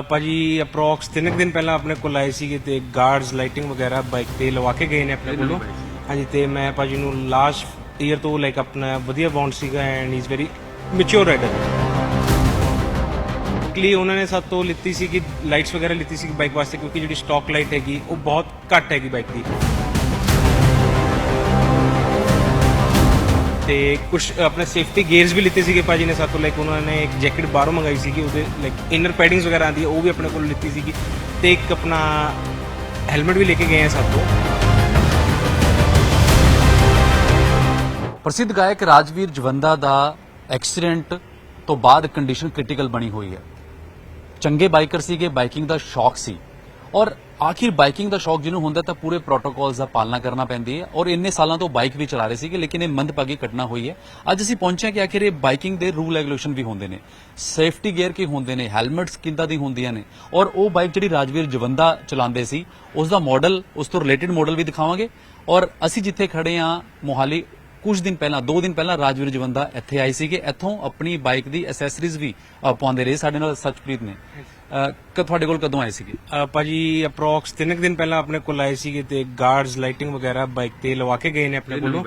ਭਾਜੀ ਅਪਰੋਕਸ 3 ਦਿਨ ਪਹਿਲਾਂ ਆਪਣੇ ਕੋਲ ਆਏ ਸੀਗੇ ਤੇ ਗਾਰਡਸ ਲਾਈਟਿੰਗ ਵਗੈਰਾ ਬਾਈਕ ਤੇ ਲਵਾ ਕੇ ਗਏ ਨੇ ਆਪਣੇ ਕੋਲੋਂ। ਹਾਂਜੀ, ਤੇ ਮੈਂ ਭਾਜੀ ਨੂੰ ਲਾਸਟ ਈਅਰ ਤੋਂ ਲਾਈਕ ਆਪਣਾ ਵਧੀਆ ਬੌਂਡ ਸੀਗਾ and he is very mature rider. ਲਈ ਉਹਨਾਂ ਨੇ ਸਾਡੇ ਤੋਂ ਲਿੱਤੀ ਸੀ ਕਿ ਲਾਈਟਸ ਵਗੈਰਾ ਲਿੱਤੀ ਸੀ ਬਾਈਕ ਵਾਸਤੇ, ਕਿਉਂਕਿ ਜਿਹੜੀ ਸਟਾਕ ਲਾਈਟ ਹੈਗੀ ਉਹ ਬਹੁਤ ਘੱਟ ਹੈਗੀ ਬਾਈਕ ਦੀ। ਤੇ ਕੁਝ ਆਪਣੇ ਸੇਫਟੀ ਗੇਅਰਸ ਵੀ ਲਿੱਤੇ ਸੀਗੇ ਭਾਜੀ ਨੇ ਸਾਡੇ ਤੋਂ, ਲਾਈਕ ਉਹਨਾਂ ਨੇ ਇੱਕ ਜੈਕਟ ਬਾਹਰੋਂ ਮੰਗਾਈ ਸੀਗੀ, ਉਹਦੇ ਲਾਈਕ ਇਨਰ ਪੈਡਿੰਗਸ ਵਗੈਰਾ ਆਉਂਦੀ ਹੈ ਉਹ ਵੀ ਆਪਣੇ ਕੋਲ ਲਿੱਤੀ ਸੀਗੀ, ਤੇ ਇੱਕ ਆਪਣਾ ਹੈਲਮਟ ਵੀ ਲੈ ਕੇ ਗਏ ਆ ਸਾਡੇ ਤੋਂ। ਪ੍ਰਸਿੱਧ ਗਾਇਕ ਰਾਜਵੀਰ ਜਵੰਦਾ ਦਾ ਐਕਸੀਡੈਂਟ ਤੋਂ ਬਾਅਦ ਕੰਡੀਸ਼ਨ ਕ੍ਰਿਟੀਕਲ ਬਣੀ ਹੋਈ ਹੈ। ਚੰਗੇ ਬਾਈਕਰ ਸੀਗੇ, ਬਾਈਕਿੰਗ ਦਾ ਸ਼ੌਕ ਸੀ, ਔਰ ਆਖਿਰ ਬਾਈਕਿੰਗ ਦਾ ਸ਼ੌਕ ਜਿਹਨੂੰ ਹੁੰਦਾ ਤਾਂ ਪੂਰੇ ਪ੍ਰੋਟੋਕਾਲਸ ਦਾ ਪਾਲਣਾ ਕਰਨਾ ਪੈਂਦੀ ਹੈ, ਔਰ ਇੰਨੇ ਸਾਲਾਂ ਤੋਂ ਬਾਈਕ ਵੀ ਚਲਾ ਰਹੇ ਸੀਗੇ, ਲੇਕਿਨ ਇਹ ਮੰਦਭਾਗੀ ਘਟਨਾ ਹੋਈ ਹੈ। ਅੱਜ ਅਸੀਂ ਪਹੁੰਚੇ ਕਿ ਆਖਿਰ ਇਹ ਬਾਈਕਿੰਗ ਦੇ ਰੂਲ ਰੈਗੂਲੇਸ਼ਨ ਵੀ ਹੁੰਦੇ ਨੇ, ਸੇਫਟੀ ਗੇਅਰ ਕੀ ਹੁੰਦੇ ਨੇ, ਹੈਲਮਟਸ ਕਿੱਦਾਂ ਦੀ ਹੁੰਦੀਆਂ ਨੇ, ਔਰ ਉਹ ਬਾਈਕ ਜਿਹੜੀ ਰਾਜਵੀਰ ਜਵੰਦਾ ਚਲਾਉਂਦੇ ਸੀ ਉਸ ਦਾ ਮਾਡਲ, ਉਸ ਤੋਂ ਰਿਲੇਟਡ ਮਾਡਲ ਵੀ ਦਿਖਾਵਾਂਗੇ। ਔਰ ਅਸੀਂ ਜਿੱਥੇ ਖੜੇ ਹਾਂ ਮੋਹਾਲੀ, ਕੁਝ ਦਿਨ ਪਹਿਲਾਂ 2 ਦਿਨ ਪਹਿਲਾਂ ਰਾਜਵੀਰ ਜਵੰਦਾ ਇੱਥੇ ਆਏ ਸੀਗੇ, ਇੱਥੋਂ ਆਪਣੀ ਬਾਈਕ ਦੀ ਐਸੈਸਰੀਜ਼ ਵੀ ਪਾਉਂਦੇ ਰਹੇ। ਸਾਡੇ ਨਾਲ ਸਚਪ੍ਰੀਤ ਨੇ, ਤੁਹਾਡੇ ਕੋਲ ਕਦੋਂ ਆਏ ਸੀਗੇ? ਭਾਜੀ ਅਪਰੋਕਸ 3 ਦਿਨ ਪਹਿਲਾਂ ਆਪਣੇ ਕੋਲ ਆਏ ਸੀਗੇ ਤੇ ਗਾਰਡਸ ਲਾਈਟਿੰਗ ਵਗੈਰਾ ਬਾਈਕ ਤੇ ਲਵਾ ਕੇ ਗਏ ਨੇ ਆਪਣੇ ਕੋਲੋਂ।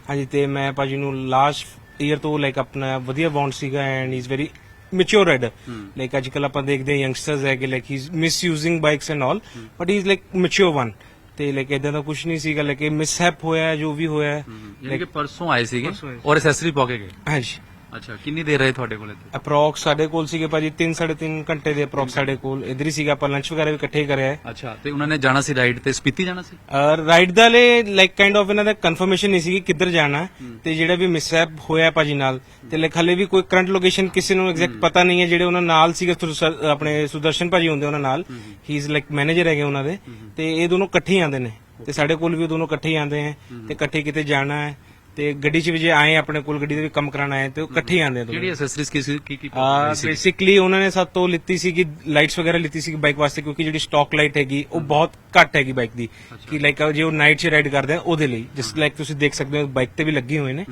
ਹਾਂਜੀ, ਤੇ ਮੈਂ ਭਾਜੀ ਨੂੰ ਲਾਸਟ ਈਅਰ ਤੋਂ ਲਾਈਕ ਆਪਣਾ ਵਧੀਆ ਬੌਂਡ ਸੀਗਾ and he is very mature rider. Like ਅੱਜ ਕੱਲ ਆਪਾਂ ਦੇਖਦੇ ਹਾਂ ਯੰਗਸਟਰਸ ਹੈਗੇ, like he is misusing bikes and all, but he is like mature one. ਤੇ ਲਾਈਕ ਇਦਾਂ ਦਾ ਕੁਝ ਨਹੀਂ ਸੀਗਾ, ਲਾਈਕ ਮਿਸਹੈਪ ਹੋਇਆ ਜੋ ਵੀ ਹੋਇਆ। ਯਾਨੀ ਕਿ ਪਰਸੋਂ ਆਏ ਸੀਗੇ ਔਰ ਐਸੈਸਰੀ ਪਾ ਕੇ ਗਏ? ਹਾਂਜੀ। ਅੱਛਾ, ਕਿੰਨੀ ਦੇਰ ਰਹੇ ਤੁਹਾਡੇ ਕੋਲ ਇੱਥੇ? ਅਪਰੋਕਸ ਸਾਡੇ ਕੋਲ ਸੀਗੇ ਭਾਜੀ 3-3.5 ਘੰਟੇ ਦੇ ਅਪਰੋਕਸ ਸਾਡੇ ਕੋਲ ਇਧਰ ਹੀ ਸੀਗਾ। ਆਪਾਂ ਲੰਚ ਵਗੈਰਾ ਵੀ ਇਕੱਠੇ ਕਰਿਆ ਹੈ। ਅੱਛਾ, ਤੇ ਉਹਨਾਂ ਨੇ ਜਾਣਾ ਸੀ ਰਾਈਡ ਤੇ, ਸਪੀਤੀ ਜਾਣਾ ਸੀ? ਰਾਈਡ ਦਾ ਲਾਈਕ ਕਾਈਂਡ ਆਫ ਇਹਨਾਂ ਦਾ ਕਨਫਰਮੇਸ਼ਨ ਨਹੀਂ ਸੀ ਕਿ ਕਿੱਧਰ ਜਾਣਾ, ਤੇ ਜਿਹੜਾ ਵੀ ਮਿਸਹੈਪ ਹੋਇਆ ਭਾਜੀ ਨਾਲ, ਤੇ ਲਾਈਕ ਹਲੇ ਵੀ ਕੋਈ ਕਰੰਟ ਲੋਕੇਸ਼ਨ ਕਿਸੇ ਨੂੰ ਐਗਜ਼ੈਕਟ ਪਤਾ ਨਹੀਂ ਹੈ। ਜਿਹੜੇ ਉਹਨਾਂ ਨਾਲ ਸੀਗੇ ਆਪਣੇ ਸੁਦਰਸ਼ਨ ਭਾਜੀ ਹੁੰਦੇ ਉਹਨਾਂ ਨਾਲ, ਹੀ ਇਜ਼ ਲਾਈਕ ਮੈਨੇਜਰ ਹੈਗੇ ਉਹਨਾਂ ਦੇ, ਤੇ ਇਹ ਦੋਨੋਂ ਇਕੱਠੇ ਹੀ ਆਉਂਦੇ ਨੇ, ਤੇ ਸਾਡੇ ਕੋਲ ਵੀ ਦੋਨੋਂ ਇਕੱਠੇ ਹੀ ਆਉਂਦੇ ਹੈ, ਤੇ ਇਕੱਠੇ ਕਿਤੇ ਜਾਣਾ ਹੈ, ਤੇ ਗੱਡੀ 'ਚ ਵੀ ਜੇ ਆਏ ਆਪਣੇ ਕੋਲ ਗੱਡੀ ਦੇ ਵੀ ਕੰਮ ਕਰਾਉਣਾ ਹੈ ਤੇ ਉਹ ਇਕੱਠੇ ਹੀ ਆਉਂਦੇ ਆ। ਜਿਹੜੀ ਐਕਸੈਸਰੀਜ਼ ਕੀ ਬੇਸਿਕਲੀ ਉਹਨਾਂ ਨੇ ਸਾਡੇ ਤੋਂ ਲਿੱਤੀ ਸੀ ਕਿ ਲਾਈਟਸ ਵਗੈਰਾ ਲਿੱਤੀ ਸੀ ਬਾਈਕ ਵਾਸਤੇ, ਕਿਉਂਕਿ ਜਿਹੜੀ ਸਟਾਕ ਲਾਈਟ ਹੈਗੀ ਉਹ ਬਹੁਤ ਘੱਟ ਹੈਗੀ ਬਾਈਕ ਦੀ, ਕਿ ਲਾਈਕ ਜੇ ਉਹ ਨਾਈਟ 'ਚ ਰਾਈਡ ਕਰਦੇ ਆ ਉਹਦੇ ਲਈ, ਜਿਸ ਲਾਈਕ ਤੁਸੀਂ ਦੇਖ ਸਕਦੇ ਹੋ ਬਾਈਕ ਤੇ ਵੀ ਲੱਗੇ ਹੋਏ ਨੇ।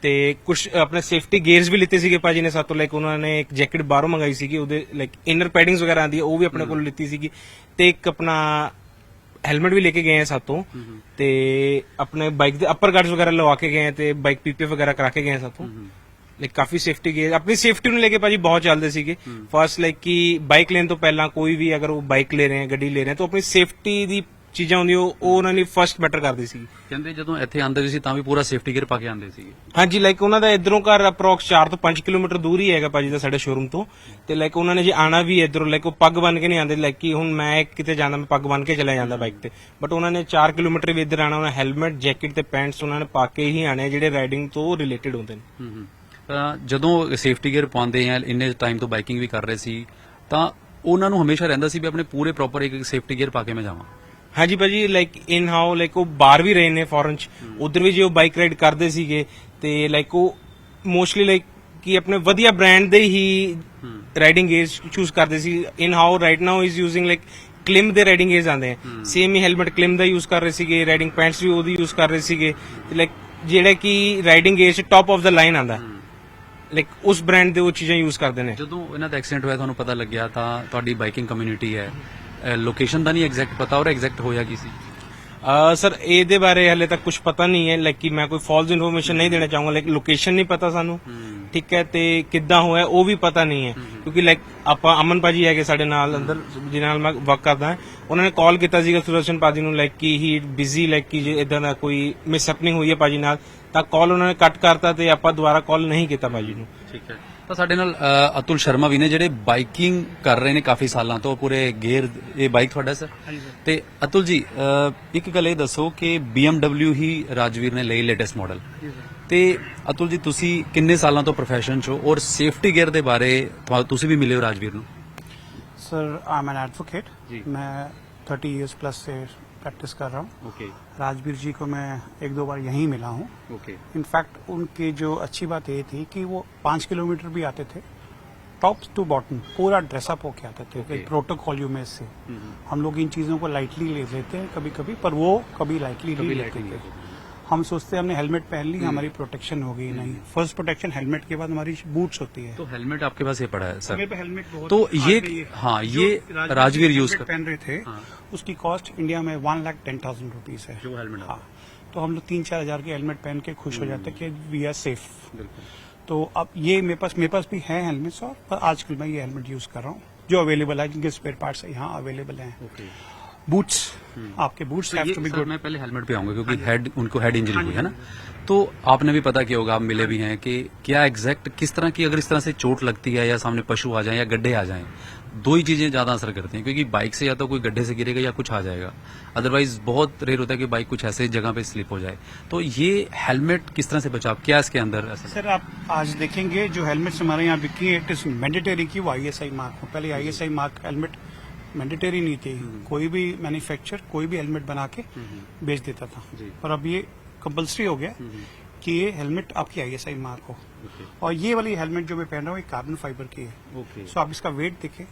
ਤੇ ਕੁਝ ਆਪਣੇ ਸੇਫਟੀ ਗੇਅਰਸ ਵੀ ਲਿੱਤੇ ਸੀਗੇ ਭਾਜੀ ਨੇ ਸਾਡੇ ਤੋਂ, ਲਾਈਕ ਉਹਨਾਂ ਨੇ ਇੱਕ ਜੈਕਟ ਬਾਹਰੋਂ ਮੰਗਾਈ ਸੀਗੀ, ਉਹਦੇ ਲਾਈਕ ਇਨਰ ਪੈਡਿੰਗਸ ਵਗੈਰਾ ਆਉਂਦੀ ਹੈ ਉਹ ਵੀ ਆਪਣੇ ਕੋਲ ਲਿੱਤੀ ਸੀਗੀ, ਤੇ ਇੱਕ ਆਪਣਾ ਹੈਲਮਟ ਵੀ ਲੈ ਕੇ ਗਏ ਆ ਸਾਤੋਂ, ਤੇ ਆਪਣੇ ਬਾਈਕ ਦੇ ਅਪਰ ਗਾਰਡਸ ਵਗੈਰਾ ਲਵਾ ਕੇ ਗਏ ਆ, ਤੇ ਬਾਈਕ ਪੀਪੀ ਵਗੈਰਾ ਕਰਾ ਕੇ ਗਏ ਆ ਸਾਤੋਂ। ਲਾਈਕ ਕਾਫੀ ਸੇਫਟੀ ਗੇਅਰ ਆਪਣੀ ਸੇਫਟੀ ਨੂੰ ਲੈ ਕੇ ਭਾਜੀ ਬਹੁਤ ਚੱਲਦੇ ਸੀਗੇ। ਫਰਸਟ ਲਾਈਕ ਕਿ ਬਾਈਕ ਲੈਣ ਤੋਂ ਪਹਿਲਾਂ ਕੋਈ ਵੀ ਅਗਰ ਉਹ ਬਾਈਕ ਲੈ ਰਹੇ ਆ, ਗੱਡੀ ਲੈ ਰਹੇ ਆ, ਤਾਂ ਆਪਣੀ ਸੇਫਟੀ ਦੀ ਚੀਜ਼ਾਂ ਹੁੰਦੀਆਂ ਉਹ ਉਹਨਾਂ ਨੇ ਫਰਸਟ ਮੈਟਰ ਕਰਦੀ ਸੀ। ਕਹਿੰਦੇ ਜਦੋਂ ਇੱਥੇ ਆਉਂਦੇ ਸੀ ਤਾਂ ਵੀ ਪੂਰਾ ਸੇਫਟੀ ਗੇਅਰ ਪਾ ਕੇ ਆਉਂਦੇ ਸੀ? ਹਾਂਜੀ, ਲਾਈਕ ਉਹਨਾਂ ਦਾ ਇਧਰੋਂ ਘਰ ਅਪਰੋਕਸ 4 ਤੋਂ 5 ਕਿਲੋਮੀਟਰ ਦੂਰ ਹੀ ਹੈਗਾ ਭਾਜੀ ਦਾ ਸਾਡੇ ਸ਼ੋਰੂਮ ਤੋਂ, ਤੇ ਲਾਈਕ ਉਹਨਾਂ ਨੇ ਜੇ ਆਣਾ ਵੀ ਇਧਰੋਂ, ਲਾਈਕ ਉਹ ਪੱਗ ਬਨ ਕੇ ਨਹੀਂ ਆਉਂਦੇ, ਲਾਈਕ ਕਿ ਹੁਣ ਮੈਂ ਕਿਤੇ ਜਾਂਦਾ ਮੈਂ ਪੱਗ ਬਨ ਕੇ ਚਲਾ ਜਾਂਦਾ ਬਾਈਕ ਤੇ, ਬਟ ਉਹਨਾਂ ਨੇ 4 ਕਿਲੋਮੀਟਰ ਵੀ ਇੱਧਰ ਆਣਾ, ਉਹਨਾਂ ਹੈਲਮਟ ਜੈਕਟ ਤੇ ਪੈਂਟਸ ਉਹਨਾਂ ਨੇ ਪਾ ਕੇ ਹੀ ਆਣੇ ਜਿਹੜੇ ਰਾਈਡਿੰਗ ਤੋਂ ਰਿਲੇਟਡ ਹੁੰਦੇ ਨੇ। ਤਾਂ ਜਦੋਂ ਸੇਫਟੀ ਗੇਅਰ ਪਾਉਂਦੇ ਆ, ਇੰਨੇ ਟਾਈਮ ਤੋਂ ਬਾਈਕਿੰਗ ਵੀ ਕਰ ਰਹੇ ਸੀ, ਤਾਂ ਉਹਨਾਂ ਨੂੰ ਹਮੇਸ਼ਾ ਰਹਿੰਦਾ ਸੀ ਵੀ ਆਪਣੇ ਪੂਰੇ ਪ੍ਰੋਪਰ ਇੱਕ ਸੇਫਟੀ ਗੇਅਰ ਪਾ ਕੇ ਮੈਂ ਜਾਵਾਂ? ਹਾਂਜੀ ਭਾਜੀ, ਲਾਈਕ ਇਨ ਹਾਓ ਲਾਈਕ ਉਹ ਬਾਹਰ ਵੀ ਰਹੇ ਨੇ ਫੋਰਨ ਚ, ਉਧਰ ਵੀ ਜੇ ਉਹ ਬਾਈਕ ਰਾਈਡ ਕਰਦੇ ਸੀਗੇ, ਤੇ ਲਾਈਕ ਉਹ ਮੋਸਟਲੀ ਲਾਈਕ ਕਿ ਆਪਣੇ ਵਧੀਆ ਬ੍ਰਾਂਡ ਦੇ ਹੀ ਰਾਈਡਿੰਗ ਗੇਅਰਸ ਚੂਜ਼ ਕਰਦੇ ਸੀ। In how right now is using like Klim ਦੇ ਰਾਈਡਿੰਗ ਗੇਅਰਸ ਆਉਂਦੇ ਆ, ਸੇਮ ਹੀ ਹੈਲਮਟ ਕਲਿਮ ਦਾ ਯੂਜ਼ ਕਰ ਰਹੇ ਸੀਗੇ, ਰਾਈਡਿੰਗ ਪੈਂਟਸ ਵੀ ਉਹਦੀ ਯੂਜ਼ ਕਰ ਰਹੇ ਸੀਗੇ, ਲਾਈਕ ਜਿਹੜਾ ਕਿ riding gears top of the line ਆਉਂਦਾ, ਲਾਈਕ ਉਸ ਬ੍ਰਾਂਡ ਦੇ ਉਹ ਚੀਜ਼ਾਂ ਯੂਜ਼ ਕਰਦੇ ਨੇ। ਜਦੋਂ ਇਹਨਾਂ ਦਾ ਐਕਸੀਡੈਂਟ ਹੋਇਆ ਤੁਹਾਨੂੰ ਪਤਾ ਲੱਗਿਆ ਤਾਂ ਤੁਹਾਡੀ ਬਾਈਕਿੰਗ ਕਮਿਊਨਿਟੀ ਹੈ, ਲੋਕੇਸ਼ਨ ਦਾ ਨਹੀਂ ਐਗਜ਼ੈਕਟ ਪਤਾ, ਔਰ ਐਗਜ਼ੈਕਟ ਹੋਇਆ ਕੀ ਸੀ? ਸਰ ਇਹਦੇ ਬਾਰੇ ਹਲੇ ਤੱਕ ਕੁਝ ਪਤਾ ਨਹੀਂ ਹੈ, ਲਾਈਕ ਕਿ ਮੈਂ ਕੋਈ ਫਾਲਸ ਇਨਫੋਰਮੇਸ਼ਨ ਨਹੀਂ ਦੇਣਾ ਚਾਹੂੰਗਾ, ਲਾਈਕ ਲੋਕੇਸ਼ਨ ਨਹੀਂ ਪਤਾ ਸਾਨੂੰ, ਠੀਕ ਹੈ, ਤੇ ਕਿੱਦਾਂ ਹੋਇਆ ਉਹ ਵੀ ਪਤਾ ਨਹੀਂ ਹੈ, ਕਿਉਂਕਿ ਲਾਈਕ ਆਪਾਂ ਅਮਨ ਭਾਜੀ ਹੈਗੇ ਸਾਡੇ ਨਾਲ ਅੰਦਰ ਜਿਹਨਾਂ ਨਾਲ ਮੈਂ ਵਰਕ ਕਰਦਾ, ਉਹਨਾਂ ਨੇ ਕਾਲ ਕੀਤਾ ਸੀਗਾ ਸੁਦਰਸ਼ਨ ਭਾਜੀ ਨੂੰ, ਲਾਈਕ ਕਿ ਹੀ ਬਿਜ਼ੀ, ਲਾਈਕ ਕਿ ਜੇ ਇਦਾਂ ਦਾ ਕੋਈ ਮਿਸਹੈਪਨਿੰਗ ਹੋਈ ਹੈ ਭਾਜੀ ਨਾਲ, ਤਾਂ ਕਾਲ ਉਹਨਾਂ ਨੇ ਕੱਟ ਕਰਤਾ ਤੇ ਆਪਾਂ ਦੁਬਾਰਾ ਕਾਲ ਨਹੀਂ ਕੀਤਾ ਭਾਜੀ ਨੂੰ। ਠੀਕ ਹੈ, ਤਾਂ ਸਾਡੇ ਨਾਲ ਅਤੁਲ ਸ਼ਰਮਾ ਵੀ ਨੇ ਜਿਹੜੇ ਬਾਈਕਿੰਗ ਕਰ ਰਹੇ ਨੇ ਕਾਫੀ ਸਾਲਾਂ ਤੋਂ, ਪੂਰੇ ਗੇਅਰ। ਇਹ ਬਾਈਕ ਤੁਹਾਡਾ ਸਰ? ਹਾਂਜੀ ਸਰ। ਤੇ ਅਤੁਲ ਜੀ, ਇੱਕ ਗੱਲ ਇਹ ਦੱਸੋ ਕਿ BMW ਹੀ ਰਾਜਵੀਰ ਨੇ ਲਈ ਲੇਟੈਸਟ ਮਾਡਲ, ਤੇ ਅਤੁਲ ਜੀ ਤੁਸੀਂ ਕਿੰਨੇ ਸਾਲਾਂ ਤੋਂ ਪ੍ਰੋਫੈਸ਼ਨ 'ਚ ਹੋ, ਔਰ ਸੇਫਟੀ ਗੇਅਰ ਦੇ ਬਾਰੇ ਤੁਸੀਂ ਵੀ ਮਿਲੇ ਹੋ ਰਾਜਵੀਰ ਨੂੰ? Sir I am an advocate, मैं 30 इयर्स प्लस से प्रैक्टिस कर रहा हूँ। ओके। राजवीर जी को मैं 1-2 बार यहीं मिला हूँ। ओके। इनफैक्ट उनकी जो अच्छी बात ये थी कि वो 5 किलोमीटर भी आते थे, टॉप टू बॉटम पूरा ड्रेसअप होके आते थे। एक प्रोटोकॉल यू में से हम लोग इन चीज़ों को लाइटली ले लेते हैं कभी कभी, पर वो कभी लाइटली नहीं लेते थे। हम सोचते हैं हमने हेलमेट पहन ली हमारी प्रोटेक्शन हो गई, नहीं। फर्स्ट प्रोटेक्शन हेलमेट के बाद हमारी बूट्स होती है। तो हेलमेट आपके पास ये पड़ा है सर? मेरे पे हेलमेट बहुत, तो ये आपने हाँ जो ये राजवीर यूज हेलमेट कर पहन रहे थे, हाँ। उसकी कॉस्ट इंडिया में 1,10,000 रुपीज है। जो हेलमेट हाँ, तो हम लोग 3-4 हजार के हेलमेट पहन के खुश हो जाते हैं कि वी आर सेफ। बिल्कुल। तो अब ये मेरे पास भी है हेलमेट्स, और पर आजकल मैं ये हेलमेट यूज कर रहा हूँ जो अवेलेबल है, जिनके स्पेयर पार्ट्स यहाँ अवेलेबल हैं। ओके। बूट्स, आपके बूट्स तो हैव ये टू बी सर, गुड। मैं पहले हेलमेट पे आऊंगा क्योंकि हेड उनको हेड इंजरी हुई है ना, तो आपने भी पता किया होगा, आप मिले भी हैं कि क्या एग्जैक्ट किस तरह की, अगर इस तरह से चोट लगती है या सामने पशु आ जाए या गड्ढे आ जाएं, दो ही चीजें ज्यादा असर करती हैं, क्योंकि बाइक से या तो कोई गड्ढे से गिरेगा या कुछ आ जाएगा, अदरवाइज बहुत रेयर होता है कि बाइक कुछ ऐसे जगह पे स्लिप हो जाए। तो ये हेलमेट किस तरह से बचाव, क्या इसके अंदर ऐसा? सर आप आज देखेंगे जो हेलमेट्स हमारे यहाँ बिकी है, इट इज मैंडेटरी की वो ISI मार्क हो। पहले ISI मार्क हेलमेट मैंडेटरी नहीं थी, कोई भी मैन्युफैक्चर कोई भी हेलमेट बना के बेच देता था, पर अब ये कंपलसरी हो गया कि ये हेलमेट आपकी ISI मार्क हो। और ये वाली हेलमेट जो मैं पहन रहा हूँ ये कार्बन फाइबर की है। ओके। सो आप इसका वेट देखें,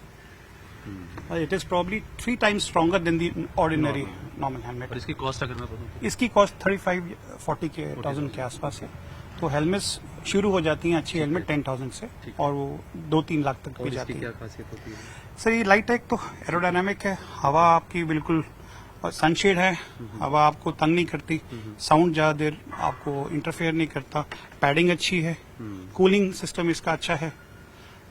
it is probably 3 times stronger than the ordinary normal helmet. और इसकी कॉस्ट अगर मैं बोलूं इसकी कॉस्ट 35-40 के 1000 के आसपास है। तो हेलमेट्स शुरू हो जाती हैं अच्छी हेलमेट 10,000 से, और वो 2-3 लाख तक भी जाती इसकी है। क्या खासियत होती है? सर ये लाइट है, तो एरोडायनामिक है, हवा आपकी बिल्कुल सनशेड है, हवा आपको तंग नहीं करती, साउंड ज्यादा देर आपको इंटरफेयर नहीं करता, पैडिंग अच्छी है, कूलिंग सिस्टम इसका अच्छा है।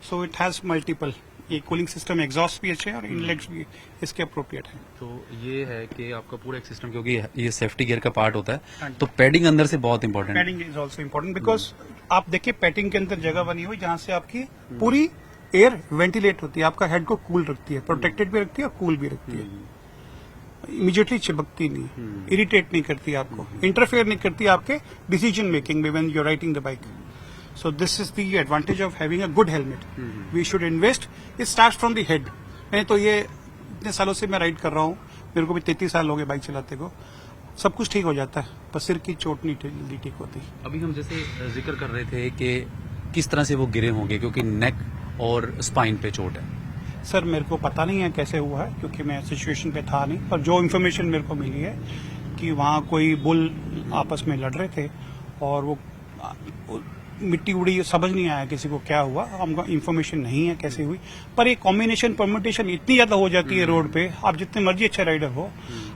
सो इट हैज मल्टीपल, ये कूलिंग सिस्टम एग्जॉस्ट भी अच्छे हैं और इनलेट्स भी इसके अप्रोप्रिएट है। तो ये है कि आपका पूरा एक सिस्टम, क्योंकि ये सेफ्टी गियर का पार्ट होता हाँ है, जी। तो पैडिंग अंदर से बहुत इंपॉर्टेंट है। Padding is also important because आप देखिए पैडिंग के अंदर जगह बनी हुई जहां से आपकी पूरी एयर वेंटिलेट होती है, आपका हेड को कूल रखती है, प्रोटेक्टेड भी रखती है और कूल भी रखती है। इमीडिएटली चिपकती नहीं, इरिटेट नहीं करती आपको, इंटरफेयर नहीं करती आपके डिसीजन मेकिंग में when you are riding the bike. So this is the advantage of having a good helmet. We should invest. It starts from the head. मैं तो ये इतने सालों से मैं राइड कर रहा हूँ, मेरे को भी 33 साल हो गए बाइक चलाते को, सब कुछ ठीक हो जाता है, पर सिर की चोट नहीं जल्दी ठीक होती। अभी हम जैसे जिक्र कर रहे थे कि किस तरह से वो गिरे होंगे, क्योंकि नेक और स्पाइन पे चोट है। सर मेरे को पता नहीं है कैसे हुआ है, क्योंकि मैं सिचुएशन पे था नहीं, पर जो इन्फॉर्मेशन मेरे को मिली है कि वहाँ कोई बुल आपस में लड़ रहे थे और वो मिट्टी उड़ी, समझ नहीं आया किसी को क्या हुआ, हमको इन्फॉर्मेशन नहीं है कैसे हुई, पर ये कॉम्बिनेशन परम्यूटेशन इतनी ज्यादा हो जाती है रोड पे, आप जितने मर्जी अच्छे राइडर हो,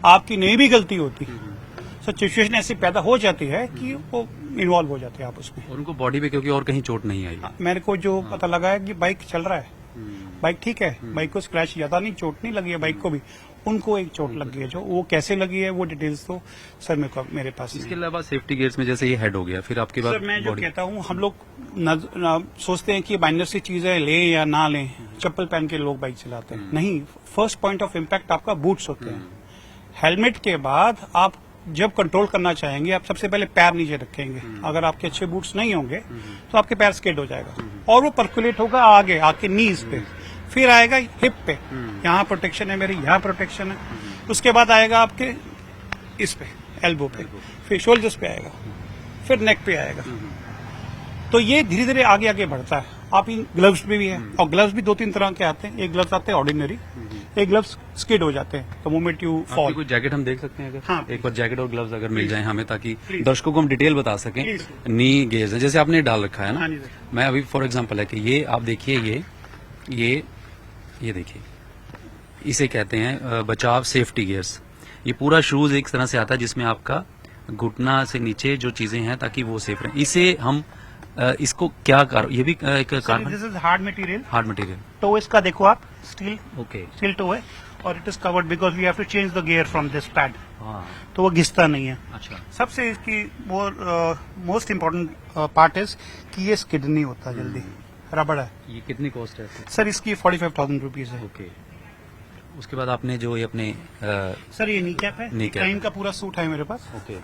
आपकी नहीं भी गलती होती, सो सिचुएशन ऐसी पैदा हो जाती है कि वो इन्वॉल्व हो जाते हैं आप उसमें। और उनको बॉडी पे क्योंकि और कहीं चोट नहीं आई है। मेरे को जो पता लगा है कि बाइक चल रहा है, बाइक ठीक है, बाइक को स्क्रैच ज्यादा नहीं, चोट नहीं लगी है बाइक को भी, उनको एक चोट लगी है, जो वो कैसे लगी है वो डिटेल्स तो सर मेरे पास इसके नहीं है। अलावा सेफ्टी गियर्स में जैसे ये हेड हो गया, फिर आपके बाद सर मैं जो बॉडी। कहता हूँ, हम लोग सोचते हैं कि बाइनर सी चीज है, लें या ना लें, चप्पल पहन के लोग बाइक चलाते हैं, नहीं, फर्स्ट पॉइंट ऑफ इम्पैक्ट आपका बूट्स होते हैं। हेलमेट के बाद आप जब कंट्रोल करना चाहेंगे, आप सबसे पहले पैर नीचे रखेंगे, अगर आपके अच्छे बूट्स नहीं होंगे तो आपके पैर स्किड हो जाएगा, और वो पर्कुलेट होगा आगे आपके नीज पे, फिर आएगा हिप पे, यहाँ प्रोटेक्शन है मेरी, यहाँ प्रोटेक्शन है, उसके बाद आएगा आपके इस पे एल्बो पे, फिर शोल्डर्स पे आएगा, फिर नेक पे आएगा। तो ये धीरे धीरे आगे आगे बढ़ता है। आप इन ग्लव्स में भी है, और ग्लव्स भी 2-3 तरह के आते हैं, एक ग्लव्स आते हैं ऑर्डिनरी, एक ग्लव्स स्किड हो जाते हैं, तो मोमेंट यू आपकी फॉल। कोई जैकेट हम देख सकते हैं अगर? हाँ, एक बार जैकेट और ग्लव्स अगर मिल जाए हमें, ताकि Please. दर्शकों को हम डिटेल बता सकें। Please. नी गेज है जैसे आपने डाल रखा है ना, हाँ जी, सर। मैं अभी फॉर एग्जांपल है कि ये आप देखिए, ये देखिए, इसे कहते हैं बचाव सेफ्टी गियर्स। ये पूरा शूज एक तरह से आता है जिसमें आपका घुटना से नीचे जो चीजें हैं ताकि वो सेफ रहे। इसे हम इसको क्या ये भी एक carbon this is hard material, hard material. तो इसका देखो आप, स्टील ओके। टो है, और it is covered because we have to change the gear from this pad, हाँ, तो वो घिसता नहीं है। अच्छा। सबसे इसकी वो मोस्ट इम्पोर्टेंट पार्ट इज कि ये स्किड नहीं होता जल्दी, रबड़ है। ये कितनी कॉस्ट है? सर इसकी 45,000 रुपीज है। ओके। उसके बाद आपने जो ये अपने सर ये नी कैप है, Knee cap। क्राइम का पूरा सूट है मेरे पास, ओके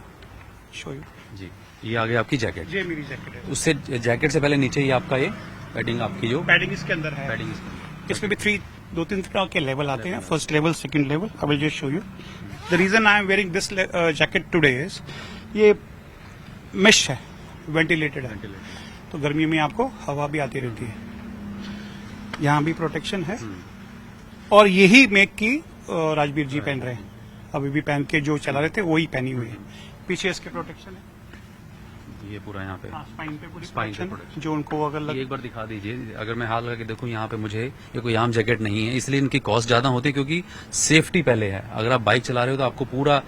शो यू, जी, ये आ गया आपकी जैकेट। ये मेरी जैकेट है। उससे जैकेट से पहले नीचे ही आपका ये पैडिंग आपकी जो पैडिंग इसके अंदर है, पैडिंग इसमें भी 2-3 तरह के लेवल आते हैं, first level, second level. I will just show you. The reason I am wearing this jacket today is ये मेश है, वेंटिलेटेड है, तो गर्मी में आपको हवा भी आती रहती है। यहाँ भी प्रोटेक्शन है, और यही मेक की राजवीर जी पहन रहे हैं, अभी भी पहन के जो चला रहे थे वही पहनी हुई है। पीछे इसके प्रोटेक्शन है, ये पूरा यहाँ पे स्पाइन पे पूरी स्पाइन पे protection है, protection। जो उनको अगर ये लग एक बार दिखा दीजिए। अगर मैं हाथ लगा के देखूं यहाँ पे मुझे ये कोई आम जैकेट नहीं है, इसलिए इनकी कॉस्ट ज्यादा होती है क्योंकि सेफ्टी पहले है। अगर आप बाइक चला रहे हो तो आपको पूरा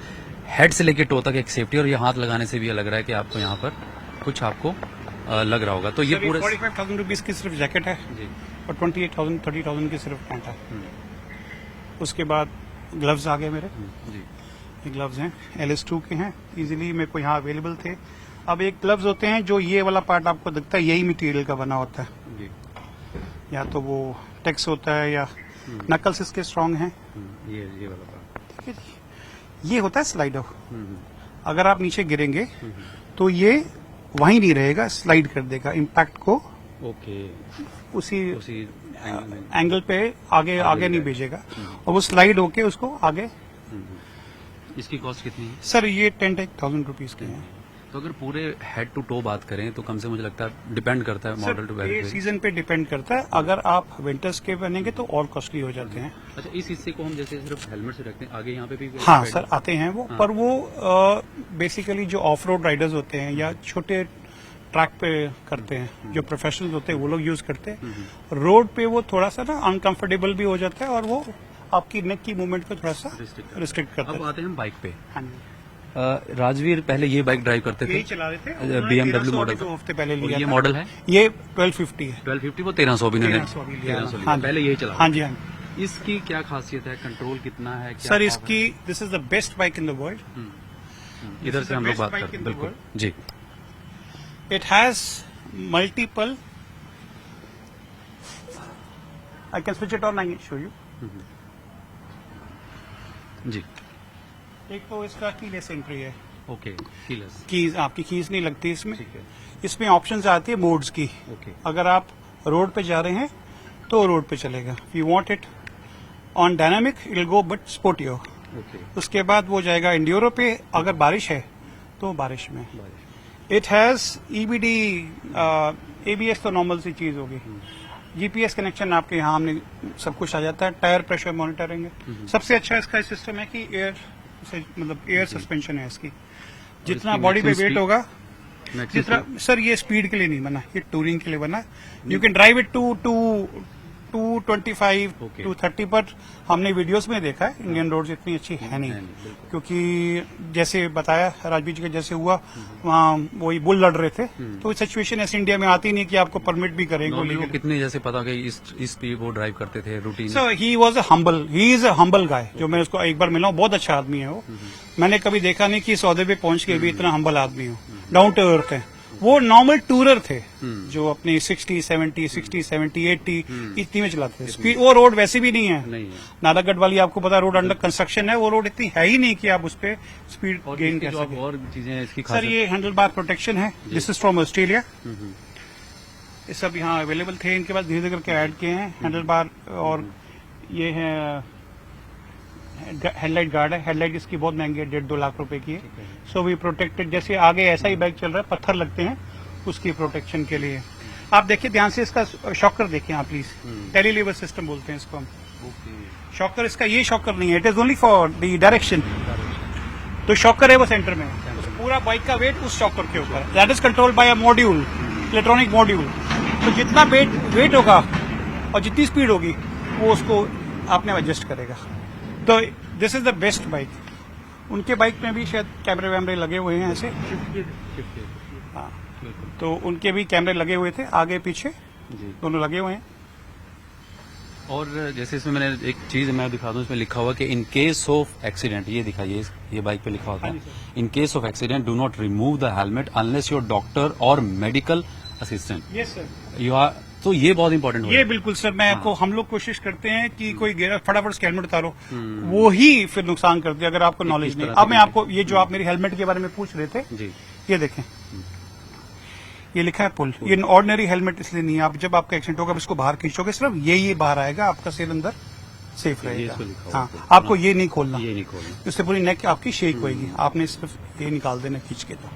हेड से लेके टो तक एक सेफ्टी, और ये हाथ लगाने से भी ये लग रहा है कि आपको यहाँ पर कुछ आपको लग रहा होगा। तो ये पूरे 45,000 रुपीज की सिर्फ जैकेट है जी और 28,000 30,000 की सिर्फ पैंट है। उसके बाद ग्लव्स आ गए मेरे, जी ये ग्लव्स हैं LS2 के हैं, इजीली मेरे को यहाँ अवेलेबल थे। अब एक ग्लव्स होते हैं जो ये वाला पार्ट आपको दिखता है, यही मटेरियल का बना होता है, जी या तो वो टेक्स होता है या नकल्स इसके स्ट्रांग हैं। ये वाला पार्ट। ठीक है जी, ये होता है स्लाइडर। अगर आप नीचे गिरेंगे तो ये वहीं नहीं रहेगा, स्लाइड कर देगा इम्पैक्ट को ओके, उसी उसी एंगल में। एंगल पे आगे नहीं भेजेगा, और वो स्लाइड होके उसको आगे। इसकी कॉस्ट कितनी है? सर ये 10,000 रुपीज के हैं। तो अगर पूरे हेड टू टो बात करें तो कम से मुझे लगता है डिपेंड करता है मॉडल टू सर ये वेरिएबल। सीजन पे डिपेंड करता है, अगर आप विंटर्स के बनेंगे तो और कॉस्टली हो जाते हैं। अच्छा, इस हिस्से को हम जैसे सिर्फ हेलमेट से रखते हैं, आगे यहाँ पे भी हाँ सर आते हैं वो, पर वो बेसिकली जो ऑफ रोड राइडर्स होते हैं या छोटे ट्रैक पे करते हैं, जो प्रोफेशनल्स होते हैं वो लोग यूज करते हैं। रोड पे वो थोड़ा सा ना अनकंफर्टेबल भी हो जाता है, और वो आपकी नेक की मूवमेंट को थोड़ा सा रिस्ट्रिक्ट करता अब है। आते हैं हम बाइक पे। हाँ जी, राजवीर पहले ये बाइक ड्राइव करते यही थे, चला रहे थे, उन्होंने BMW 1300 मॉडल अभी 2 हफ्ते पहले और लिया ये था। मॉडल है ये 1250 है। 1250, वो 1300 भी इन्होंने 1300 अभी लिया 1300 था। लिया। हाँ जी। पहले यही चला। हाँ जी हाँ जी। इसकी क्या खासियत है, कंट्रोल कितना है, क्या सर power इसकी this is the best bike in the world. है? इधर से हम लोग बात best bike करते हैं, in the बिल्कुल world. Ji. It has multiple. I can switch it on. I can show you. जी एक तो इसका कीलेस एंट्री है, ओके, कीलेस, कीज आपकी कीज नहीं लगती इसमें। ठीक है, इसमें ऑप्शंस आती है मोड्स की। ओके, अगर आप रोड पे जा रहे हैं तो रोड पे चलेगा, you want it on dynamic it will go but स्पोर्टियो। Okay, उसके बाद वो जाएगा इंड्योरो पे, अगर बारिश है तो बारिश में। इट हैज EBD ABS तो नॉर्मल सी चीज होगी। GPS कनेक्शन आपके यहाँ हमने सब कुछ आ जाता है, टायर प्रेशर मॉनिटरिंग है। सबसे अच्छा इसका सिस्टम है कि एयर से मतलब एयर सस्पेंशन है इसकी। जितना इसकी बॉडी पे maximum वेट speed? होगा जितना, सर ये स्पीड के लिए नहीं बना, ये टूरिंग के लिए बना। You can drive it to 225 Okay. 230, पर हमने वीडियोस में देखा है इंडियन रोड्स इतनी अच्छी है नहीं, बिल्कुल। क्योंकि जैसे बताया राजवीर जी का जैसे हुआ वहाँ वही बुल लड़ रहे थे, तो सिचुएशन ऐसे इंडिया में आती नहीं कि आपको परमिट भी करेंगे वो Normally वो लेकिन। कितने जैसे पता कि इस पे वो ड्राइव करते थे routine. So he was he is a humble गाय, जो मैं उसको एक बार मिला हूँ, बहुत अच्छा आदमी है वो। मैंने कभी देखा नहीं कि सौदे पे पहुंच के भी इतना हम्बल आदमी हो, डाउन टू अर्थ है। वो नॉर्मल टूरर थे जो अपनी 60 70 80 इतनी में चलाते थे। स्पीड वो रोड वैसे भी नहीं है, नहीं है। नालागढ़ वाली आपको पता रोड अंडर कंस्ट्रक्शन है, वो रोड इतनी है ही नहीं कि आप उस पर स्पीड और गेन इसकी कर जो आप सकें। और चीजें हैं इसकी सर खासियत। ये हैंडल बार प्रोटेक्शन है, दिस इज फ्रॉम ऑस्ट्रेलिया। ये सब यहाँ अवेलेबल थे, इनके पास धीरे धीरे करके ऐड किए हैं हैंडल बार। और ये है हेडलाइट गार्ड है, हेडलाइट इसकी बहुत महंगी है, 1.5-2 लाख रुपए की है। सो वी प्रोटेक्टेड, जैसे आगे ऐसा ही बाइक चल रहा है, पत्थर लगते हैं उसकी प्रोटेक्शन के लिए। आप देखिए ध्यान से, इसका शॉकर देखिए आप प्लीज, टेलीलीवर सिस्टम बोलते हैं इसको हम। ओके, शॉकर इसका ये शॉकर नहीं है, it is only for the direction. तो शॉकर है वो सेंटर में, उस पूरा बाइक का वेट उस शॉकर के ऊपर है, that is control by a module, electronic module. तो जितना वेट होगा और जितनी स्पीड होगी वो उसको आपने एडजस्ट करेगा। तो this is the best bike. उनके बाइक में भी शायद कैमरे वैमरे लगे हुए हैं ऐसे, हाँ, तो उनके भी कैमरे लगे हुए थे आगे पीछे, जी। दोनों लगे हुए हैं। और जैसे इसमें मैंने एक चीज मैं दिखा दूं, इसमें लिखा हुआ कि इन केस ऑफ एक्सीडेंट, ये दिखाइए, ये बाइक पे लिखा होता हाँ है, जी in case of accident do not remove the helmet unless your doctor और medical assistant yes sir, you are. तो ये बहुत इंपॉर्टेंट ये बिल्कुल सर, मैं आपको, हम लोग कोशिश करते हैं कि कोई गिरा फटाफट से हेलमेट उतारो, वो ही फिर नुकसान करती है अगर आपको नॉलेज नहीं। तरह अब से मैं आपको ये जो आप मेरी हेलमेट के बारे में पूछ रहे थे, जी, ये देखें, ये लिखा है पुल। ये ऑर्डिनरी हेलमेट इसलिए नहीं है, आप जब आपका एक्सीडेंट होगा, आप इसको बाहर खींचोगे, सिर्फ ये बाहर आएगा, आपका सिर अंदर सेफ रहेगा। इसको लिखा हुआ हाँ, है। आपको ये नहीं खोलना, ये नहीं खोलना। उससे पूरी नेक आपकी शेक होएगी, आपने सिर्फ ये निकाल देना खींच के। तो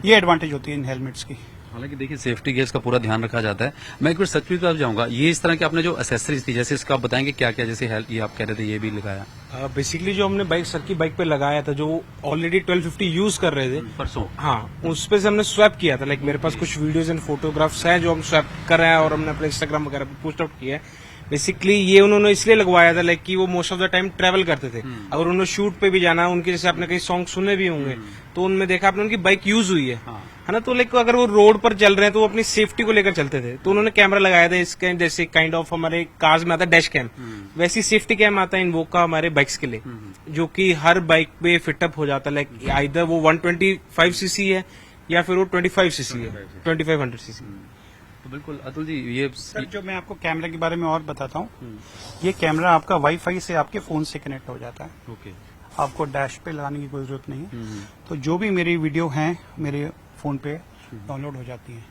ये एडवांटेज होती है इन हेलमेट्स की। हालांकि देखिए सेफ्टी गेयर्स का पूरा ध्यान रखा जाता है। मैं एक बार सचमुच पे आप जाऊंगा, ये इस तरह के आपने जो एसेसरीज थी, जैसे इसका आप बताएंगे क्या क्या, जैसे हेल्प ये आप कह रहे थे ये भी लगाया बेसिकली जो हमने बाइक सर की बाइक पे लगाया था, जो ऑलरेडी 1250 यूज कर रहे थे, परसों। हाँ, उस पे से हमने स्वैप किया था। लाइक मेरे पास कुछ वीडियोस एंड फोटोग्राफ्स हैं जो हम स्वैप कर रहे हैं और हमने अपने इंस्टाग्राम वगैरह पे पोस्ट आउट किया है। बेसिकली ये उन्होंने इसलिए लगवाया था लाइक कि वो most of the time travel करते थे। अगर उन्होंने शूट पे भी जाना, उनके जैसे आपने कई सॉन्ग सुने भी होंगे, तो उनमें देखा आपने उनकी बाइक यूज हुई है ना। तो लाइक अगर वो रोड पर चल रहे हैं तो वो अपनी सेफ्टी को लेकर चलते थे, तो उन्होंने कैमरा लगाया था इसके, जैसे काइंड ऑफ हमारे कार्स में आता है डैश कैम, वैसी सेफ्टी कैम आता है इनवोक का हमारे बाइक्स के लिए, जो कि हर बाइक पे फिटअप हो जाता है। लाइक आइदर वो 125 सीसी है या फिर वो 25 सीसी है, 2500 सीसी। तो बिल्कुल अतुल जी, ये सर जो मैं आपको कैमरे के बारे में और बताता हूँ, ये कैमरा आपका वाईफाई से आपके फोन से कनेक्ट हो जाता है। ओके, आपको डैश पे लगाने की कोई जरूरत नहीं है। तो जो भी मेरी वीडियो हैं मेरे फोन पे डाउनलोड हो जाती हैं।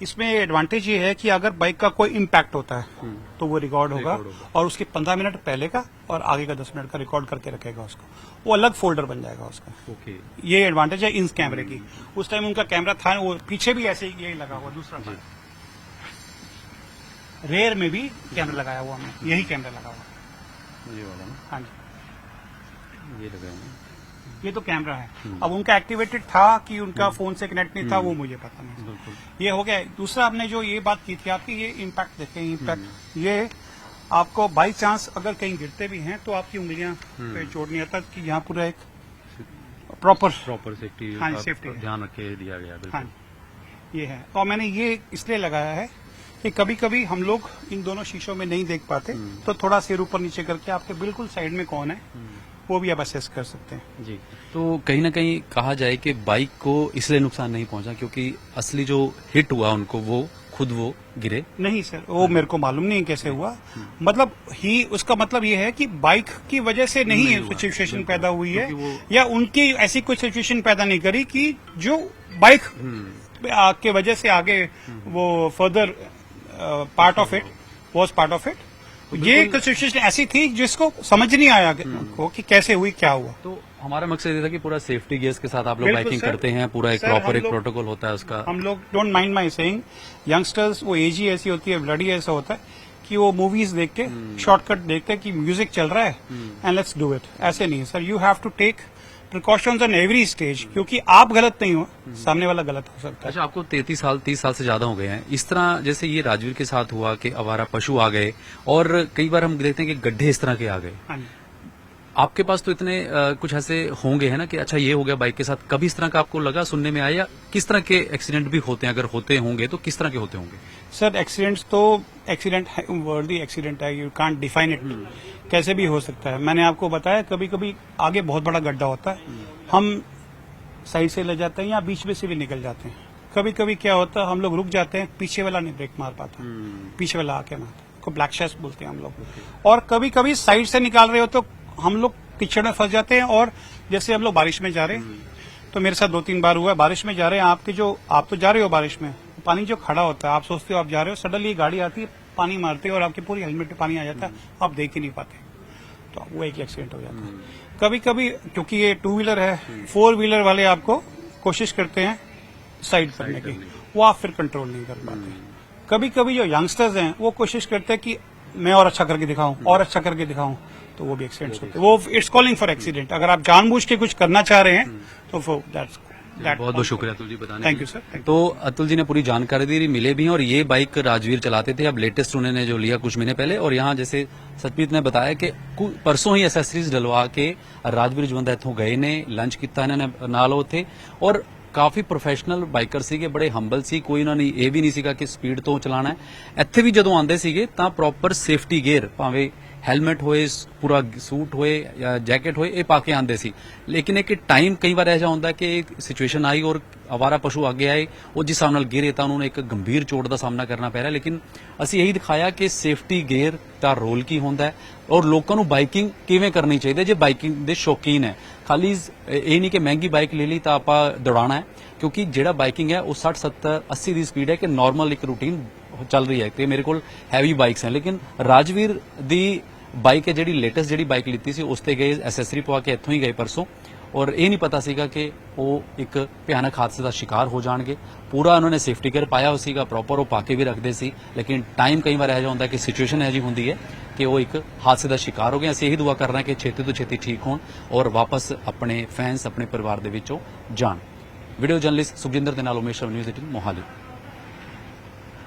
इसमें एडवांटेज ये है कि अगर बाइक का कोई इम्पैक्ट होता है तो वो रिकॉर्ड होगा और उसके 15 मिनट पहले का और आगे का 10 मिनट का रिकॉर्ड करके रखेगा उसको, वो अलग फोल्डर बन जाएगा उसका। ओके, ये एडवांटेज है इन कैमरे की। उस टाइम उनका कैमरा था, वो पीछे भी ऐसे ही यही लगा हुआ, दूसरा रेयर में भी कैमरा लगाया हुआ, हमने यही कैमरा लगा हुआ। ये वाला ना, हाँ जी, ये लगाया ना। ये तो कैमरा है। अब उनका एक्टिवेटेड था कि उनका फोन से कनेक्ट नहीं था, वो मुझे पता नहीं। बिल्कुल। ये हो गया। दूसरा आपने जो ये बात की थी आपकी, ये इम्पैक्ट देखें, इम्पैक्ट ये आपको बाई चांस अगर कहीं गिरते भी हैं तो आपकी उंगलियां पे चोट नहीं आता, कि यहाँ पूरा एक प्रॉपर सेफ्टी, हाँ, सेफ्टी ध्यान रखे दिया गया। बिल्कुल। हाँ, ये है। और मैंने ये इसलिए लगाया है कि कभी कभी हम लोग इन दोनों शीशों में नहीं देख पाते, तो थोड़ा सिर ऊपर नीचे करके आपके बिल्कुल साइड में कौन है वो भी आप असेस कर सकते हैं। जी, तो कहीं ना कहीं कहा जाए कि बाइक को इसलिए नुकसान नहीं पहुंचा क्योंकि असली जो हिट हुआ उनको वो खुद वो गिरे। नहीं सर, वो मेरे को मालूम नहीं कैसे हुआ। मतलब ही उसका मतलब ये है कि बाइक की वजह से नहीं सिचुएशन पैदा हुई है, या उनकी ऐसी कोई सिचुएशन पैदा नहीं करी कि जो बाइक के वजह से आगे वो further part of it was part of it. ये सिचुएशन ऐसी थी जिसको समझ नहीं आया को कि कैसे हुई, क्या हुआ। तो हमारा मकसद ये था कि पूरा सेफ्टी गेयर्स के साथ आप लोग बिल्कुल बाइकिंग सर। करते हैं, पूरा एक सर, प्रॉपर हम एक लोग- प्रोटोकॉल होता है उसका। हम लोग don't mind my saying, youngsters वो एज ही ऐसी होती है, ब्लडी ऐसा होता है कि वो मूवीज देख के शॉर्टकट देखते हैं कि म्यूजिक चल रहा है एंड लेट्स डू इट। ऐसे नहीं sir, you have to take precautions on every stage, क्योंकि आप गलत नहीं हो, सामने वाला गलत हो सकता है। अच्छा, आपको 30 साल से ज्यादा हो गए हैं। इस तरह जैसे ये राजवीर के साथ हुआ कि आवारा पशु आ गए, और कई बार हम देखते हैं कि गड्ढे इस तरह के आ गए। हाँ जी। आपके पास तो इतने कुछ ऐसे होंगे है ना कि अच्छा ये हो गया बाइक के साथ, कभी इस तरह का आपको लगा, सुनने में आया? किस तरह के एक्सीडेंट भी होते हैं, अगर होते होंगे तो किस तरह के होते होंगे? सर एक्सीडेंट्स तो एक्सीडेंट है, वर्दी एक्सीडेंट है, यू कांट डिफाइन इट, कैसे भी हो सकता है। मैंने आपको बताया कभी कभी आगे बहुत बड़ा गड्ढा होता है, हम साइड से ले जाते हैं या बीच में से भी निकल जाते हैं। कभी कभी क्या होता है, हम लोग रुक जाते हैं, पीछे वाला नहीं ब्रेक मार पाता, पीछे वाला आके मारता, को ब्लैक शैश बोलते हैं हम लोग। और कभी कभी साइड से निकाल रहे हो तो हम लोग कीचड़ में फंस जाते हैं। और जैसे हम लोग बारिश में जा रहे हैं, तो मेरे साथ 2-3 बार हुआ है, बारिश में जा रहे हैं, आप तो जा रहे हो बारिश में, पानी जो खड़ा होता है, आप सोचते हो आप जा रहे हो, सडनली गाड़ी आती है, पानी मारती है और आपकी पूरी हेलमेट में पानी आ जाता है, आप देख ही नहीं पाते, तो वो एक एक्सीडेंट हो जाता है। कभी कभी क्योंकि ये 2 व्हीलर है, 4 व्हीलर वाले आपको कोशिश करते हैं साइड करने की, वो आप फिर कंट्रोल नहीं कर पाते। कभी कभी जो यंगस्टर्स हैं वो कोशिश करते हैं कि मैं और अच्छा करके दिखाऊं, और अच्छा करके दिखाऊं, तो वो भी एक्सीडेंट्स होते हैं। वो इट्स कॉलिंग फॉर एक्सीडेंट। अगर आप जानबूझ के कुछ करना चाह रहे हैं तो दैट्स बहुत बहुत शुक्रिया अतुल जी बताने थैंक के यू सर। लिए। तो अतुल जी ने पूरी जानकारी दी, मिले भी हैं, और ये बाइक राजवीर चलाते थे, अब लेटेस्ट उन्होंने जो लिया कुछ महीने पहले। और यहाँ जैसे सतप्रीत ने बताया कि परसों ही एसेसरीज डलवा के राजवीर जवंदा इथों गए ने, लंच किया इन्होंने नाल उथे, और काफी प्रोफेशनल बाइकर ਸੀਗੇ, ਬੜੇ ਹੰਬਲ ਸੀ, ਕੋਈ ਉਹਨਾਂ ਨੇ ਇਹ ਵੀ ਨਹੀਂ ਸੀਗਾ ਕਿ ਸਪੀਡ ਤੋਂ ਚਲਾਣਾ ਹੈ। ਇੱਥੇ ਵੀ ਜਦੋਂ ਆਉਂਦੇ ਸੀਗੇ ਤਾਂ ਪ੍ਰੋਪਰ ਸੇਫਟੀ ਗੇਅਰ, ਭਾਵੇਂ ਹੈਲਮਟ ਹੋਏ, ਪੂਰਾ ਸੂਟ ਹੋਏ ਜਾਂ ਜੈਕਟ ਹੋਏ, ਇਹ ਪਾ ਕੇ ਆਉਂਦੇ ਸੀ। ਲੇਕਿਨ ਇੱਕ ਟਾਈਮ ਕਈ ਵਾਰ ਐਸਾ ਹੁੰਦਾ ਕਿ ਸਿਚੁਏਸ਼ਨ ਆਈ ਔਰ ਆਵਾਰਾ ਪਸ਼ੂ ਅੱਗੇ ਆਏ, ਉਹ ਜਿਸ ਹਿਸਾਬ ਨਾਲ ਗਿਰੇ ਤਾਂ ਉਹਨਾਂ ਨੂੰ ਇੱਕ ਗੰਭੀਰ ਚੋਟ ਦਾ ਸਾਹਮਣਾ ਕਰਨਾ ਪੈ ਰਿਹਾ। ਲੇਕਿਨ ਅਸੀਂ ਇਹੀ ਦਿਖਾਇਆ ਕਿ ਸੇਫਟੀ ਗੇਅਰ ਦਾ ਰੋਲ ਕੀ ਹੁੰਦਾ ਹੈ ਔਰ ਲੋਕਾਂ ਨੂੰ ਬਾਈਕਿੰਗ ਕਿਵੇਂ ਕਰਨੀ ਚਾਹੀਦੀ ਹੈ ਜੇ ਬਾਈਕਿੰਗ ਦੇ ਸ਼ੌਕੀਨ ਹੈ। ਖਾਲੀ ਇਹ ਨਹੀਂ ਕਿ ਮਹਿੰਗੀ ਬਾਈਕ ਲੈ ਲਈ ਤਾਂ ਆਪਾਂ ਦੌੜਾਣਾ ਹੈ, ਕਿਉਂਕਿ ਜਿਹੜਾ ਬਾਈਕਿੰਗ ਹੈ ਉਹ 60 70 80 ਦੀ ਸਪੀਡ ਹੈ ਕਿ ਨਾਰਮਲ ਇੱਕ ਰੂਟੀਨ ਚੱਲ ਰਹੀ ਹੈ। ਤੇ ਮੇਰੇ ਕੋਲ ਹੈਵੀ ਬਾਈਕਸ ਹੈ, ਲੇਕਿਨ ਰਾਜਵੀਰ ਦੀ ਬਾਈਕ ਹੈ ਜਿਹੜੀ ਲੇਟੈਸਟ ਜਿਹੜੀ ਬਾਈਕ ਲਿੱਤੀ ਸੀ ਉਸ ਤੇ ਗਏ, ਐਸੈਸਰੀ ਪਵਾ ਕੇ ਇੱਥੋਂ ਹੀ ਗਏ ਪਰਸੋਂ, ਔਰ ਇਹ ਨਹੀਂ ਪਤਾ ਸੀਗਾ ਕਿ ਉਹ ਇੱਕ ਭਿਆਨਕ ਹਾਦਸੇ ਦਾ ਸ਼ਿਕਾਰ ਹੋ ਜਾਣਗੇ। ਪੂਰਾ ਉਹਨਾਂ ਨੇ ਸੇਫਟੀ ਗੇਅਰ ਪਾਇਆ ਹੋ ਸੀਗਾ, ਪ੍ਰੋਪਰ ਉਹ ਪਾ ਕੇ ਵੀ ਰੱਖਦੇ ਸੀ, ਲੇਕਿਨ ਟਾਈਮ ਕਈ ਵਾਰ ਇਹੋ ਜਿਹਾ ਹੁੰਦਾ ਕਿ ਸਿਚੁਏਸ਼ਨ ਇਹੋ ਜਿਹੀ ਹੁੰਦੀ ਹੈ ਕਿ ਉਹ ਇੱਕ ਹਾਦਸੇ ਦਾ ਸ਼ਿਕਾਰ ਹੋ ਗਏ। ਅਸੀਂ ਇਹੀ ਦੁਆ ਕਰ ਰਹੇ ਹਾਂ ਕਿ ਛੇਤੀ ਤੋਂ ਛੇਤੀ ਠੀਕ ਹੋਣ ਔਰ ਵਾਪਸ ਆਪਣੇ ਫੈਨਸ ਆਪਣੇ ਪਰਿਵਾਰ ਦੇ ਵਿੱਚੋਂ ਜਾਣ। ਵੀਡੀਓ ਜਰਨਲਿਸਟ ਸੁਖਜਿੰਦਰ ਦੇ ਨਾਲ ਉਮੇਸ਼ ਨਿਊਜ਼ 18 ਮੋਹਾਲੀ।